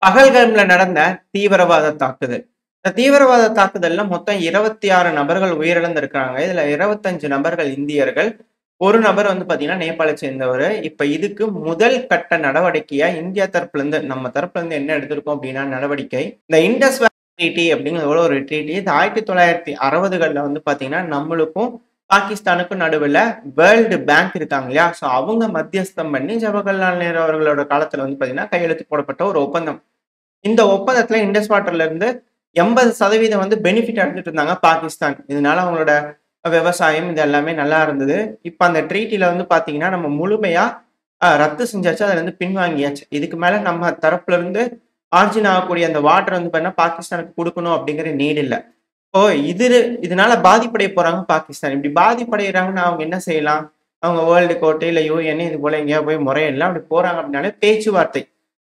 பகல்காம்ல நடந்த தீவிரவாத தாக்குதல். இந்த தீவிரவாத தாக்குதல்ல மொத்தம் 26 நபர்கள் உயிரிழந்திருக்காங்க. இதுல 25 நபர்கள் இந்தியர்கள். ஒரு நபர் வந்து பாத்தீங்கன்னா, நேபாள சேர்ந்தவரு. இப்ப இதுக்கு முதல் கட்ட நடவடிக்கையா இந்தியா தரப்புல இருந்து, நம்ம தரப்புல இருந்து என்ன எடுத்திருக்கோம் அப்படின்னா நடவடிக்கை, இந்த இண்டஸ் வேலி ட்ரீட்டி அப்படிங்கிற ஒரு ட்ரீட்டி. இது 1960கள்ல வந்து பாத்தீங்கன்னா, நம்மளுக்கும் பாகிஸ்தானுக்கும் நடுவுல வேர்ல்டு பேங்க் இருக்காங்க இல்லையா? சோ அவங்க மத்தியஸ்தம் பண்ணி ஜவஹர்லால் நேரு அவர்களோட காலத்துல வந்து பாத்தீங்கன்னா, கையெழுத்து போடப்பட்ட ஒரு ஒப்பந்தம். இந்த ஒப்பந்தத்துல இண்டஸ் வாட்டர்ல இருந்து 80% வந்து பெனிஃபிட் எடுத்துட்டு இருந்தாங்க பாகிஸ்தான். இதனால அவங்களோட விவசாயம் இது எல்லாமே நல்லா இருந்தது. இப்ப அந்த ட்ரீட்டில வந்து பாத்தீங்கன்னா, நம்ம முழுமையா ரத்து செஞ்சாச்சு. அதுல இருந்து பின்வாங்கியாச்சு. இதுக்கு மேல நம்ம தரப்புல இருந்து ஆர்ஜின் ஆகக்கூடிய அந்த வாட்டர் வந்து பார்த்தீங்கன்னா, பாகிஸ்தானுக்கு குடுக்கணும் அப்படிங்கிற நீட் இல்ல. இப்போ இதனால பாதிப்படைய போறாங்க பாகிஸ்தான். இப்படி பாதிப்படையறாங்கன்னா அவங்க என்ன செய்யலாம்? அவங்க வேர்ல்டு கோர்ட் இல்ல யுஎன் இது போல எங்கேயாவது போய் முறையிடலாம். அப்படி போறாங்க அப்படின்னாலே பேச்சுவார்த்தை.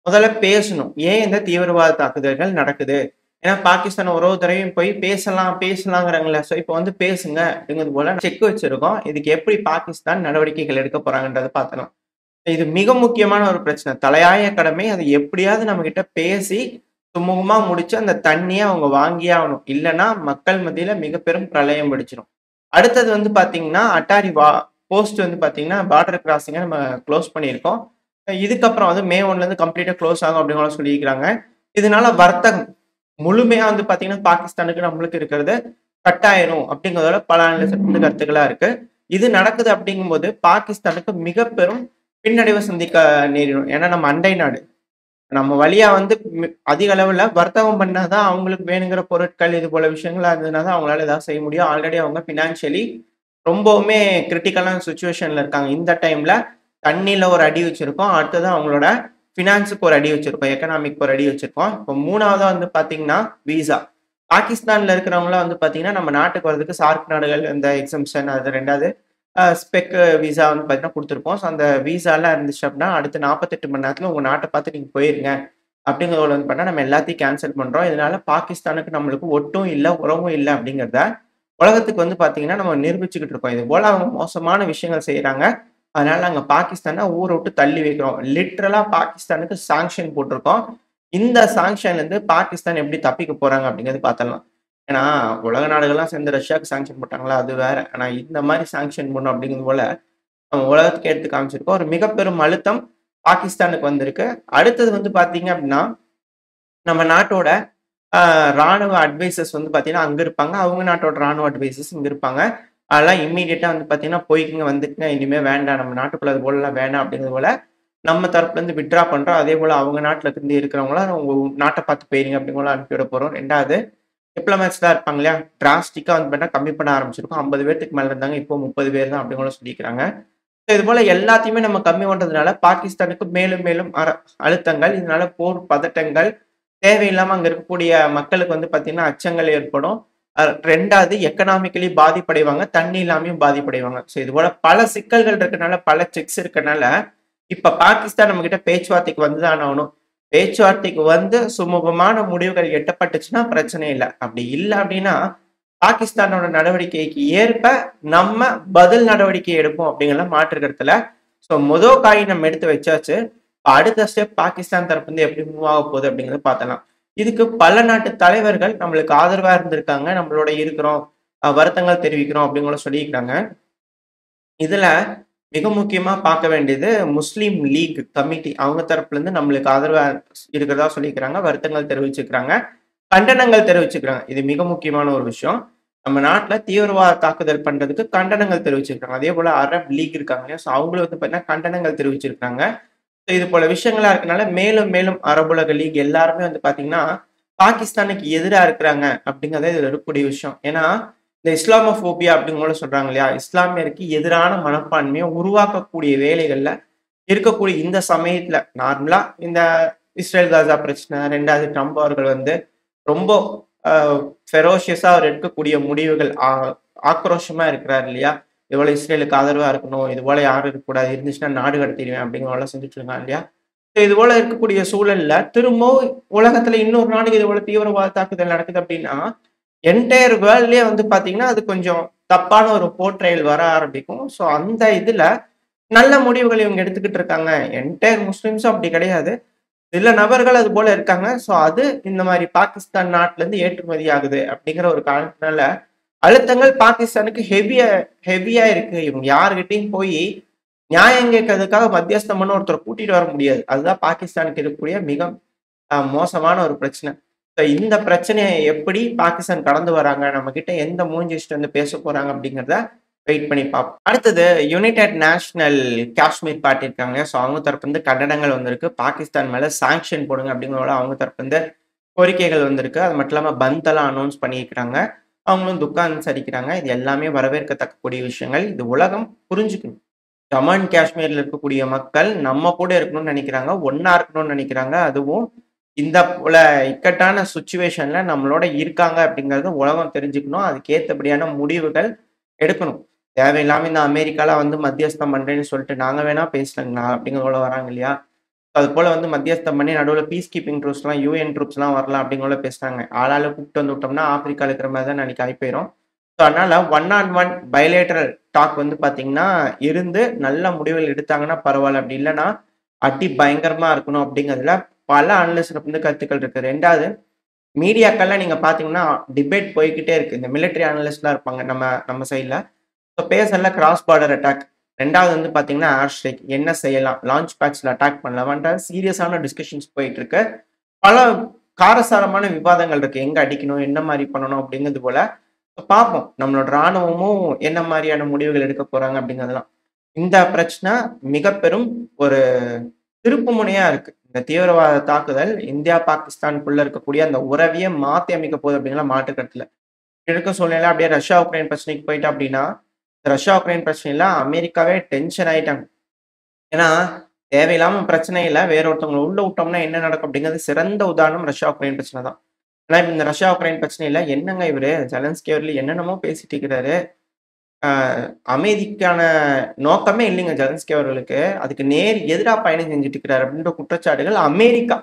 முதல்ல பேசணும். ஏன் இந்த தீவிரவாத தாக்குதல்கள் நடக்குது? ஏன்னா பாகிஸ்தான் ஒரு தடவையும் போய் பேசலாங்கிறாங்கல்ல. சோ இப்ப வந்து பேசுங்க அப்படிங்கிறது போல செக் வச்சிருக்கோம். இதுக்கு எப்படி பாகிஸ்தான் நடவடிக்கைகள் எடுக்க போறாங்கன்றத பார்க்கலாம். இது மிக முக்கியமான ஒரு பிரச்சனை. தலையாய கடமை. அதை எப்படியாவது நம்மகிட்ட பேசி சுமூகமா முடிச்சு அந்த தண்ணிய அவங்க வாங்கியே ஆகணும். இல்லன்னா மக்கள் மத்தியில மிக பெரும் பிரளயம் வெடிச்சிரும். அடுத்தது வந்து பார்த்தீங்கன்னா, அட்டாரி போஸ்ட் வந்து பார்த்தீங்கன்னா, பார்டர் கிராசிங்க நம்ம குளோஸ் பண்ணியிருக்கோம். இதுக்கப்புறம் வந்து மே 1லேருந்து கம்ப்ளீட்டா குளோஸ் ஆகும் அப்படின்னு சொல்லியிருக்கிறாங்க. இதனால வர்த்தகம் முழுமையா வந்து பார்த்தீங்கன்னா, பாகிஸ்தானுக்கு நம்மளுக்கு இருக்கிறது கட் ஆயிரும் அப்படிங்கிறதோட பல கருத்துக்களா இருக்கு. இது நடக்குது அப்படிங்கும்போது பாகிஸ்தானுக்கு மிக பெரும் பின்னடைவு சந்திக்க நேரிடும். ஏன்னா நம்ம அண்டை நாடு. நம்ம வழியா வந்து அதிக அளவுல வர்த்தகம் பண்ணா தான் அவங்களுக்கு வேணுங்கிற பொருட்கள் இது போல விஷயங்களா இருந்ததுனா தான் அவங்களால ஏதாவது செய்ய முடியும். ஆல்ரெடி அவங்க பினான்சியலி ரொம்பவுமே கிரிட்டிக்கலான சிச்சுவேஷன்ல இருக்காங்க. இந்த டைம்ல தண்ணீல ஒரு அடி வச்சிருக்கோம். அடுத்தது அவங்களோட ஃபினான்ஸுக்கு ஒரு அடி வச்சிருக்கோம். எக்கனாமிக் ஒரு அடி வச்சிருக்கோம். இப்போ 3வதா வந்து பார்த்தீங்கன்னா, விசா. பாகிஸ்தான்ல இருக்கிறவங்கலாம் வந்து பார்த்தீங்கன்னா, நம்ம நாட்டுக்கு வரதுக்கு சார்க் நாடுகள் இந்த எக்ஸம்ஷன் அது 2வது ஸ்பெக் விசா வந்து பார்த்தீங்கன்னா குடுத்துருப்போம். ஸோ அந்த விசாலாம் இருந்துச்சு அப்படின்னா, அடுத்த 48 மணி நேரத்துல உங்க நாட்ட பார்த்து நீங்க போயிருங்க. அப்படிங்கிறத வந்து பண்ணா நம்ம எல்லாத்தையும் கேன்சல் பண்றோம். இதனால பாகிஸ்தானுக்கு நம்மளுக்கு ஒட்டும் இல்ல, உறவும் இல்ல அப்படிங்கிறத உலகத்துக்கு வந்து பார்த்தீங்கன்னா, நம்ம நிரூபிச்சுக்கிட்டு இருக்கோம். இது போல அவங்க மோசமான விஷயங்கள் செய்றாங்க. அதனால நாங்க பாகிஸ்தான ஊர விட்டு தள்ளி வைக்கிறோம். லிட்டரலா பாகிஸ்தானுக்கு சாங்ஷன் போட்டிருக்கோம். இந்த சாங்ஷன்லேருந்து பாகிஸ்தான் எப்படி தப்பிக்க போறாங்க அப்படிங்கிறது பார்த்துடலாம். ஏன்னா, உலக நாடுகள்லாம் சேர்ந்து ரஷ்யாவுக்கு சாங்ஷன் போட்டாங்களா, அது வேற. ஆனா இந்த மாரி சாங்ஷன் பண்ணணும் அப்படிங்கிறது போல, நம்ம உலகத்துக்கு எடுத்து காமிச்சிருக்கோம். ஒரு மிக பெரும் அழுத்தம் பாகிஸ்தானுக்கு வந்திருக்கு. அடுத்தது வந்து பார்த்தீங்க அப்படின்னா, நம்ம நாட்டோட அ ராணுவ அட்வைசர்ஸ் வந்து பார்த்தீங்கன்னா, அங்க இருப்பாங்க. அவங்க நாட்டோட ராணுவ அட்வைசர்ஸ் இங்க இருப்பாங்க. அதெல்லாம் இம்மீடியட்டா வந்து பார்த்தீங்கன்னா, போய்க்கங்க, வந்துக்குங்க. இனிமே வேண்டாம். நம்ம நாட்டுக்குள்ள அது போலலாம் வேணாம் அப்படிங்கிறது போல, நம்ம தரப்புலேருந்து வித்ட்ரா பண்றோம். அதேபோல அவங்க நாட்டுல இருந்து இருக்கிறவங்கலாம் உங்க நாட்ட பார்த்து போயிருங்க அப்படிங்கிற போல அனுப்பி விட போறோம். 2வது டிப்ளமேட்ஸ்லாம் இருப்பாங்க இல்லையா? டிராஸ்டிக்கா வந்து பார்த்தீங்கன்னா கம்மி பண்ண ஆரம்பிச்சிருக்கோம். 50 பேத்துக்கு மேல இருந்தாங்க. இப்போ 30 பேர் தான் அப்படிங்கிற போல சொல்லியிருக்கிறாங்க. இது போல எல்லாத்தையுமே நம்ம கம்மி பண்றதுனால பாகிஸ்தானுக்கு மேலும் மேலும் அழுத்தங்கள். இதனால போர் பதட்டங்கள், தேவையில்லாம அங்க இருக்கக்கூடிய மக்களுக்கு வந்து பார்த்தீங்கன்னா, அச்சங்கள் ஏற்படும். 2வது எக்கனாமிக்கலி பாதிப்படைவாங்க. தண்ணி இல்லாமயும் பாதிப்படைவாங்க. ஸோ இது போல பல சிக்கல்கள் இருக்கனால, பல செக்ஸ் இருக்கனால, இப்ப பாகிஸ்தான் நம்மகிட்ட பேச்சுவார்த்தைக்கு வந்து தான் ஆகணும். பேச்சுவார்த்தைக்கு வந்து சுமூகமான முடிவுகள் எட்டப்பட்டுச்சுன்னா பிரச்சனை இல்ல. அப்படி இல்ல அப்படின்னா, பாகிஸ்தானோட நடவடிக்கைக்கு ஏற்ப நம்ம பதில் நடவடிக்கை எடுப்போம் அப்படிங்கிறதுல மாற்று கருத்து இல்ல. ஸோ காய் நம்ம எடுத்து வச்சாச்சு. அடுத்த ஸ்டெப் பாகிஸ்தான் தரப்புல இருந்து எப்படி மூவ் ஆக போகுது அப்படிங்கிறத பார்த்தலாம். இதுக்கு பல நாட்டு தலைவர்கள் நம்மளுக்கு ஆதரவா இருந்திருக்காங்க. நம்மளோட இருக்கிறோம், வருத்தங்கள் தெரிவிக்கிறோம் அப்படிங்கிற சொல்லியிருக்காங்க. இதுல மிக முக்கியமா பார்க்க வேண்டியது முஸ்லீம் லீக் கமிட்டி. அவங்க தரப்புல இருந்து நம்மளுக்கு ஆதரவா இருக்கிறதா சொல்லியிருக்கிறாங்க. வருத்தங்கள் தெரிவிச்சிருக்கிறாங்க. கண்டனங்கள் தெரிவிச்சுக்கிறாங்க. இது மிக முக்கியமான ஒரு விஷயம். நம்ம நாட்டுல தீவிரவாத தாக்குதல் பண்றதுக்கு கண்டனங்கள் தெரிவிச்சிருக்காங்க. அதே போல அரப் லீக் இருக்காங்க இல்லையா? ஸோ அவங்களும் வந்து பார்த்தீங்கன்னா கண்டனங்கள் தெரிவிச்சிருக்காங்க. ஸோ இது போல விஷயங்களா இருக்கனால மேலும் மேலும் அரபுலக லீக் எல்லாருமே வந்து பார்த்தீங்கன்னா, பாகிஸ்தானுக்கு எதிரா இருக்கிறாங்க அப்படிங்கிறது இதுல இருக்கக்கூடிய விஷயம். ஏன்னா, இந்த இஸ்லாமோபோபியா அப்படிங்கிற சொல்றாங்க இல்லையா? இஸ்லாமியருக்கு எதிரான மனப்பான்மையை உருவாக்கக்கூடிய வேலைகள்ல இருக்கக்கூடிய இந்த சமயத்துல நார்மலா இந்த இஸ்ரேல் காசா பிரச்சனை, 2வது ட்ரம்ப் அவர்கள் வந்து ரொம்ப அ ஃபெரோஷியஸா அவர் எடுக்கக்கூடிய முடிவுகள் ஆக்ரோஷமா இருக்கிறார் இல்லையா? இதுபோல இஸ்ரேலுக்கு ஆதரவா இருக்கணும். இதுபோல யாரும் இருக்கக்கூடாது. இருந்துச்சுன்னா நாடு கடத்திருவேன் அப்படிங்கிற மாரிலாம் செஞ்சுட்டு இருக்காங்க இல்லையா? இதுபோல இருக்கக்கூடிய சூழல்ல திரும்பவும் உலகத்துல இன்னொரு நாடு இதுபோல தீவிரவாத தாக்குதல் நடக்குது அப்படின்னா, என்டையர் வேர்ல்ட்லயே வந்து பார்த்தீங்கன்னா, அது கொஞ்சம் தப்பான ஒரு போர்ட்ரையல் வர ஆரம்பிக்கும். ஸோ அந்த இதுல நல்ல முடிவுகள் இவங்க எடுத்துக்கிட்டு இருக்காங்க. என்டையர் முஸ்லிம்ஸும் அப்படி கிடையாது. சில நபர்கள் அது போல இருக்காங்க. ஸோ அது இந்த மாதிரி பாகிஸ்தான் நாட்டுல இருந்து ஏற்றுமதி ஆகுது அப்படிங்கிற ஒரு காரணத்தினால அழுத்தங்கள் பாகிஸ்தானுக்கு ஹெவியா இருக்கு. இவங்க யாருகிட்டயும் போய் நியாயம் கேட்கறதுக்காக மத்தியஸ்தம் பண்ண ஒருத்தரை கூட்டிட்டு வர முடியாது. அதுதான் பாகிஸ்தானுக்கு இருக்கக்கூடிய மிக மோசமான ஒரு பிரச்சனை. இந்த பிரச்சனையை எப்படி பாகிஸ்தான் கடந்து வராங்க, நம்ம கிட்ட எந்த மூஞ்சி வச்சுட்டு வந்து பேச போறாங்க அப்படிங்கிறத வெயிட் பண்ணி பார்ப்போம். அடுத்தது யுனைடெட் நேஷனல் காஷ்மீர் பார்ட்டி இருக்காங்க. ஸோ அவங்க தரப்பு வந்து கண்டனங்கள் வந்திருக்கு. பாகிஸ்தான் மேல சாங்ஷன் போடுங்க அப்படிங்கிறத அவங்க தரப்பு வந்து கோரிக்கைகள் வந்திருக்கு. அது மட்டும் இல்லாம பந்த் எல்லாம் அனௌன்ஸ் பண்ணியிருக்கிறாங்க. அவங்களும் துக்கம் அனுசரிக்கிறாங்க. இது எல்லாமே வரவேற்கத்தக்கக்கூடிய விஷயங்கள். இது உலகம் புரிஞ்சுக்கணும். ஜம்மு அண்ட் காஷ்மீர்ல இருக்கக்கூடிய மக்கள் நம்ம கூட இருக்கணும்னு நினைக்கிறாங்க, ஒன்னா இருக்கணும்னு நினைக்கிறாங்க. அதுவும் இந்த போல இக்கட்டான சுச்சுவேஷன்ல நம்மளோட இருக்காங்க அப்படிங்கறது உலகம் தெரிஞ்சுக்கணும். அதுக்கு ஏத்தபடியான முடிவுகள் எடுக்கணும். தேவையில்லாம இந்த அமெரிக்கால வந்து மத்தியஸ்தம் பண்றேன்னு சொல்லிட்டு நாங்க வேணா பேசலங்களா அப்படிங்கிறவங்கள வராங்க இல்லையா? அது போல வந்து மத்தியஸ்தம் பண்ணி நடுவுல பீஸ் கீப்பிங் ட்ரூப்ஸ் எல்லாம் யூஎன் ட்ரூப்ஸ் எல்லாம் வரலாம் அப்படிங்கிற பேசுறாங்க. ஆளாளு கூப்பிட்டு வந்து விட்டோம்னா ஆப்பிரிக்கால இருக்கிற மாதிரி தான் அன்னைக்கு ஆயிப்போயிரும். ஸோ அதனால 1-on-1 பைலேட்டரல் டாக் வந்து பாத்தீங்கன்னா இருந்து நல்ல முடிவுகள் எடுத்தாங்கன்னா பரவாயில்ல. அப்படி இல்லைன்னா அடி பயங்கரமா இருக்கணும் அப்படிங்கிறதுல பல அனலிஸ்ட் வந்து கருத்துக்கள் இருக்கு. 2வது மீடியாக்கள்லாம் நீங்க பாத்தீங்கன்னா டிபேட் போய்க்கிட்டே இருக்கு. இந்த மிலிட்டரி அனலிஸ்ட்லாம் இருப்பாங்க நம்ம நம்ம சைட்ல. ஸோ பேசல கிராஸ் பார்டர் அட்டாக். 2வது வந்து பாத்தீங்கன்னா ஏர் ஸ்ட்ரைக் என்ன செய்யலாம், லான்ச் பேட்ச்ல அட்டாக் பண்ணலாமான்ற சீரியஸான டிஸ்கஷன்ஸ் போயிட்டு இருக்கு. பல காரசாரமான விவாதங்கள் இருக்கு. எங்க அடிக்கணும், என்ன மாதிரி பண்ணணும் அப்படிங்கிறது போல. பார்ப்போம் நம்மளோட ராணுவமும் என்ன மாதிரியான முடிவுகள் எடுக்க போறாங்க அப்படிங்கிறதெல்லாம். இந்த பிரச்சனை மிக பெரும் ஒரு திருப்பு முனையா இருக்கு. இந்த தீவிரவாத தாக்குதல் இந்தியா பாகிஸ்தானுக்குள்ள இருக்கக்கூடிய அந்த உறவையே மாத்தி அமைக்க போகுது அப்படிங்கிற மாற்று கருத்துல இருக்க சூழ்நிலை. அப்படியே ரஷ்யா உக்ரைன் பிரச்சனைக்கு போயிட்டு அப்படின்னா ரஷ்யா உக்ரைன் பிரச்சனையில அமெரிக்காவே டென்ஷன் ஆயிட்டாங்க. ஏன்னா தேவையில்லாம பிரச்சனையில வேற ஒருத்தவங்களை உள்ள விட்டோம்னா என்ன நடக்கும் அப்படிங்கிறது சிறந்த உதாரணம் ரஷ்யா உக்ரைன் பிரச்சனை தான். ஆனா இந்த ரஷ்யா உக்ரைன் பிரச்சனையில என்னங்க இவரு ஜெலன்ஸ்கி அவர்கள் என்னென்னமோ பேசிட்டு இருக்கிறாரு. அமைதிக்கான நோக்கமே இல்லைங்க ஜெலன்ஸ்கி அவர்களுக்கு. அதுக்கு நேர் எதிரா பயணம் செஞ்சுட்டு இருக்கிறாரு அப்படின்ற குற்றச்சாட்டுகள் அமெரிக்கா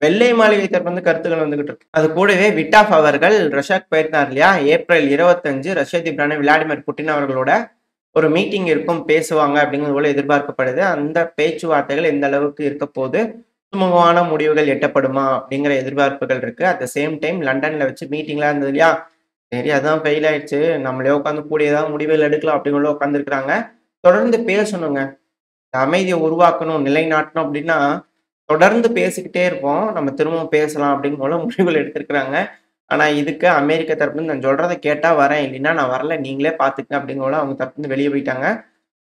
வெள்ளை மாளிகை தரப்பு வந்து கருத்துக்கள் வந்துகிட்டு இருக்கு. அது கூடவே விட்டாஃப் அவர்கள் ரஷ்யாக்கு போயிருந்தார் இல்லையா? ஏப்ரல் 25 ரஷ்ய அதிபரான விளாடிமிர் புட்டின் அவர்களோட ஒரு மீட்டிங் இருக்கும், பேசுவாங்க அப்படிங்கிறது போல எதிர்பார்க்கப்படுது. அந்த பேச்சுவார்த்தைகள் எந்த அளவுக்கு இருக்க போது, சுமூகமான முடிவுகள் எட்டப்படுமா அப்படிங்கிற எதிர்பார்ப்புகள் இருக்கு. அட் த சேம் டைம் லண்டன்ல வச்சு மீட்டிங்லாம் இருந்தது இல்லையா? சரி அதான் ஃபெயில் ஆயிடுச்சு, நம்மளே உட்காந்து கூடிய ஏதாவது முடிவுகள் எடுக்கலாம் அப்படிங்கிற உட்காந்துருக்காங்க. தொடர்ந்து பேசணுங்க. அமைதியை உருவாக்கணும், நிலைநாட்டணும் அப்படின்னா தொடர்ந்து பேசிக்கிட்டே இருப்போம். நம்ம திரும்பவும் பேசலாம் அப்படின்னு போல முடிவுகள் எடுத்திருக்கிறாங்க. ஆனா இதுக்கு அமெரிக்க தரப்புல நான் சொல்றதை கேட்டா வரேன், இல்லைன்னா நான் வரல, நீங்களே பாத்துக்கங்க அப்படிங்கிற போல அவங்க தரப்பு வந்து வெளியே போயிட்டாங்க.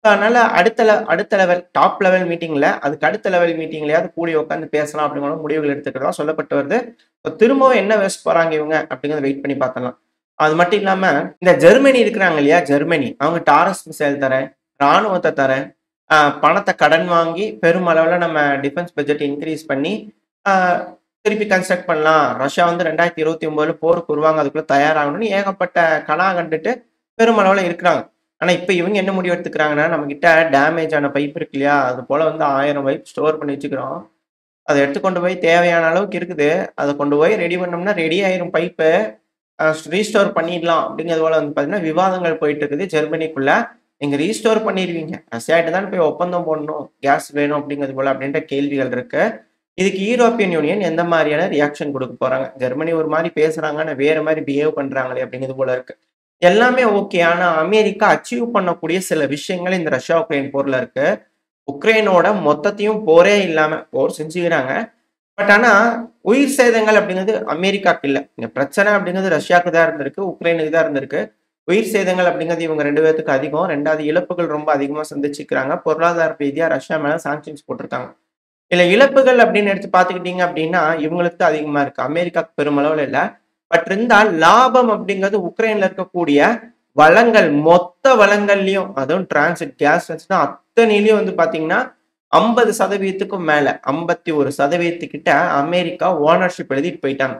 அதனால அடுத்த லெவல் டாப் லெவல் மீட்டிங்ல அதுக்கு அடுத்த லெவல் மீட்டிங்லயாவது கூடி உட்காந்து பேசலாம் அப்படிங்கிற முடிவுகள் எடுத்துக்கிறதா சொல்லப்பட்டு வருது. திரும்பவும் என்ன பேச போறாங்க இவங்க அப்படிங்கிறத வெயிட் பண்ணி பார்த்தலாம். அது மட்டும் இல்லாம இந்த ஜெர்மனி இருக்கிறாங்க இல்லையா? ஜெர்மனி அவங்க டாரஸ் மிசைல் தரேன், ராணுவத்தை தரேன், பணத்தை கடன் வாங்கி பெருமளவுல நம்ம டிஃபென்ஸ் பட்ஜெட் இன்க்ரீஸ் பண்ணி திருப்பி கன்ஸ்ட்ரக்ட் பண்ணலாம். ரஷ்யா வந்து 2029 போருக்கு வருவாங்க, அதுக்குள்ள தயாராகணும்னு ஏகப்பட்ட கனா கண்டுட்டு பெருமளவுல இருக்கிறாங்க. ஆனா இப்ப இவங்க என்ன முடிவு எடுத்துக்கிறாங்கன்னா, நம்ம கிட்ட டேமேஜ் ஆன பைப் இருக்கு இல்லையா? அது போல வந்து 1000 பைப் ஸ்டோர் பண்ணி வச்சுக்கிறோம். அதை எடுத்து கொண்டு போய் தேவையான அளவுக்கு இருக்குது. அதை கொண்டு போய் ரெடி பண்ணோம்னா ரெடி ஆயிரும் பைப்பு. ரீஸ்டோர் பண்ணிடலாம் அப்படிங்கிறது போல வந்து பார்த்தீங்கன்னா விவாதங்கள் போயிட்டு இருக்குது ஜெர்மனிக்குள்ள. நீங்க ரீஸ்டோர் பண்ணிடுவீங்க, ரஷ்யாட்ட தான் போய் ஒப்பந்தம் போடணும், கேஸ் வேணும் அப்படிங்கிறது போல அப்படின்ற கேள்விகள் இருக்கு. இதுக்கு யூரோப்பியன் யூனியன் எந்த மாதிரியான ரியாக்ஷன் கொடுக்க போறாங்க? ஜெர்மனி ஒரு மாதிரி பேசுறாங்க, ஆனா வேற மாதிரி பிஹேவ் பண்றாங்களே அப்படிங்கிறது போல இருக்கு. எல்லாமே ஓகே. ஆனா அமெரிக்கா அச்சீவ் பண்ணக்கூடிய சில விஷயங்கள் இந்த ரஷ்யா உக்ரைன் போர்ல இருக்கு. உக்ரைனோட மொத்தத்தையும் போரே இல்லாம போர் செஞ்சுக்கிறாங்க. பட் ஆனா உயிர் சேதங்கள் அப்படிங்கிறது அமெரிக்காக்கு இல்ல. இந்த பிரச்சனை அப்படிங்கிறது ரஷ்யாவுக்கு தான் இருந்திருக்கு, உக்ரைனுக்கு தான் இருந்திருக்கு. உயிர் சேதங்கள் அப்படிங்கிறது இவங்க 2 பேத்துக்கு அதிகம். 2வது இழப்புகள் ரொம்ப அதிகமா சந்திச்சுக்கிறாங்க. பொருளாதார ரீதியா ரஷ்யா மேல சாங்ஷன்ஸ் போட்டிருக்காங்க. இல்ல இழப்புகள் அப்படின்னு எடுத்து பாத்துக்கிட்டீங்க அப்படின்னா இவங்களுக்கு தான் அதிகமா இருக்கு, அமெரிக்காக்கு பெருமளவுல இல்ல. பட் இருந்தால் லாபம் அப்படிங்கிறது உக்ரைன்ல இருக்கக்கூடிய வளங்கள், மொத்த வளங்கள்லயும், அதுவும் டிரான்சிட் கேஸ் அத்தனையிலயும் வந்து பாத்தீங்கன்னா 50% மேல 51% அமெரிக்கா ஓனர்ஷிப் எழுதிட்டு போயிட்டாங்க.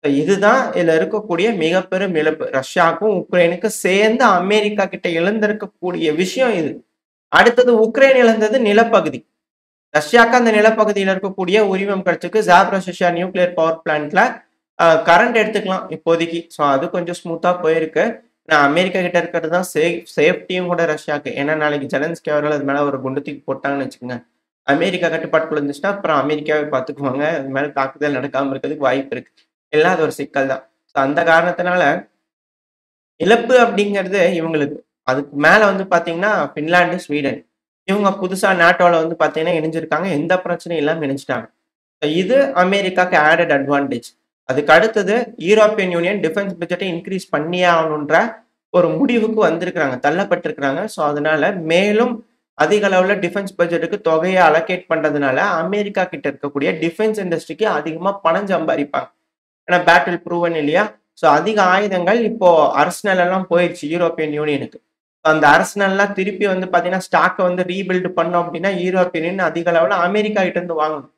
இதுதான் இதுல இருக்கக்கூடிய மிக பெரும் இழப்பு. ரஷ்யாவுக்கும் உக்ரைனுக்கும் சேர்ந்து அமெரிக்கா கிட்ட இழந்திருக்கக்கூடிய விஷயம் இது. அடுத்தது உக்ரைன் இழந்தது நிலப்பகுதி. ரஷ்யாவுக்கு அந்த நிலப்பகுதியில் இருக்கக்கூடிய உரிமம் கிடைச்சிருக்கு. ஜாப்ரோசியா நியூக்ளியர் பவர் பிளான்ட்ல கரண்ட் எடுத்துக்கலாம் இப்போதைக்கு. ஸோ அது கொஞ்சம் ஸ்மூத்தா போயிருக்கு. நான் அமெரிக்கா கிட்ட இருக்கிறது தான் சேஃப்டியும் கூட ரஷ்யாவுக்கு. ஏன்னா நாளைக்கு ஜெலன்ஸ்கி அவர்கள் அது மேல ஒரு குண்டு தூக்கி போட்டாங்கன்னு வச்சுக்கோங்க, அமெரிக்கா கட்டுப்பாட்டுக்குள்ள இருந்துச்சுன்னா, அப்புறம் அமெரிக்காவே பார்த்துக்குவாங்க. அது மேல தாக்குதல் நடக்காம இருக்கிறதுக்கு வாய்ப்பு இருக்கு. எல்லாம் அது ஒரு சிக்கல் தான். ஸோ அந்த காரணத்தினால இழப்பு அப்படிங்கிறது இவங்களுக்கு. அதுக்கு மேல வந்து பார்த்தீங்கன்னா, பின்லாந்து, ஸ்வீடன். இவங்க புதுசா நேட்டோல வந்து பார்த்தீங்கன்னா இணைஞ்சிருக்காங்க. எந்த பிரச்சனையும் இல்லாம இணைஞ்சுட்டாங்க. இது அமெரிக்காக்கு ஆடட் அட்வான்டேஜ். அதுக்கு அடுத்தது யூரோப்பியன் யூனியன் டிஃபென்ஸ் பட்ஜெட்ட இன்கிரீஸ் பண்ணியே ஆகணுன்ற ஒரு முடிவுக்கு வந்திருக்கிறாங்க. தள்ளப்பட்டிருக்கிறாங்க. ஸோ, அதனால மேலும் அதிக அளவுல டிஃபென்ஸ் பட்ஜெட்டுக்கு தொகைய அலோகேட் பண்றதுனால, அமெரிக்கா கிட்ட இருக்கக்கூடிய டிஃபென்ஸ் இண்டஸ்ட்ரிக்கு அதிகமா பணம் சம்பாரிப்பாங்க. ஏன்னா பேட்டில் ப்ரூவன் இல்லையா? ஸோ அதிக ஆயுதங்கள் இப்போ அர்சனல் எல்லாம் போயிருச்சு யூரோப்பியன் யூனியனுக்கு. அந்த அர்சனல்லாம் திருப்பி வந்து பார்த்தீங்கன்னா, ஸ்டாக்க வந்து ரீபில்ட் பண்ணோம் அப்டின்னா, யூரோப்பியன் யூனியன் அதிக அளவுல அமெரிக்கா கிட்ட இருந்து வாங்கணும்.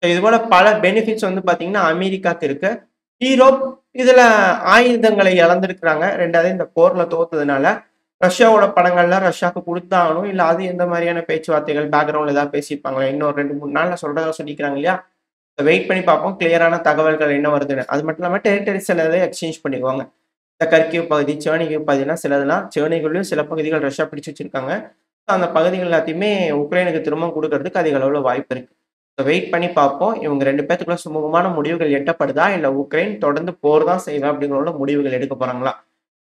இது போல பல பெனிஃபிட்ஸ் வந்து பார்த்தீங்கன்னா, அமெரிக்காக்கு இருக்கு. ஈரோப் இதுல ஆயுதங்களை இழந்திருக்கிறாங்க. 2வது இந்த போர்ல தோத்ததுனால, ரஷ்யாவோட படங்கள்லாம் ரஷ்யாவுக்கு குடுத்தாகணும். இல்ல அது எந்த மாரியான பேச்சுவார்த்தைகள் பேக்கிரவுண்ட்ல ஏதாவது பேசியிருப்பாங்களா? இன்னும் 2, 3 நாள்ல சொல்றதா சொல்லிக்கிறாங்க இல்லையா? வெயிட் பண்ணி பார்ப்போம். கிளியரான தகவல்கள் என்ன வருதுன்னு. அது மட்டும் இல்லாம டெரிட்டரிஸ் சிலத எக்ஸ்சேஞ்ச் பண்ணிக்குவாங்க. இந்த கர்கிவ் பகுதி, செர்னிகிவ் பகுதினா சிலதெல்லாம் செர்னிகிவ்லயும் சில பகுதிகள் ரஷ்யா பிடிச்சு வச்சிருக்காங்க. அந்த பகுதிகள் எல்லாத்தையுமே உக்ரைனுக்கு திரும்ப குடுக்கறதுக்கு அதிக அளவுல வாய்ப்பு இருக்கு. வெயிட் பண்ணி பார்ப்போம். இவங்க 2 பேத்துக்குள்ள சுமூகமான முடிவுகள் எட்டப்படுதா? இல்ல உக்ரைன் தொடர்ந்து போர் தான் செய்வேன் அப்படிங்கிற முடிவுகள் எடுக்க போறாங்களா?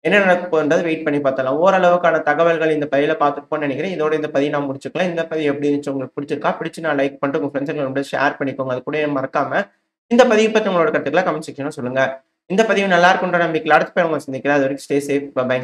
என்ன நடக்க போகுதுன்றத வெயிட் பண்ணி பார்த்தரலாம். ஓரளவுக்கான தகவல்கள் இந்த பதிவுல பார்த்திருப்போம்னு நினைக்கிறேன். இதோட இந்த பதிவு நான் முடிச்சுக்கலாம். இந்த பதிவு எப்படி இருந்துச்சு? உங்களுக்கு பிடிச்சிருக்கா? பிடிச்சுனா லைக் பண்ணிட்டு உங்க ஃப்ரெண்ட்ஸ் கூட ஷேர் பண்ணிக்கோங்க. அது கூடவே மறக்காம இந்த பதிவு பத்தி உங்களோட கருத்துக்கள கமெண்ட் செக்ஷன்ல சொல்லுங்க. இந்த பதிவு நல்லா இருக்குன்ற நம்பிக்கையில அடுத்த பதிவுல உங்கள சந்திக்கிறேன். அதுவரைக்கும் ஸ்டே சேஃப். பை.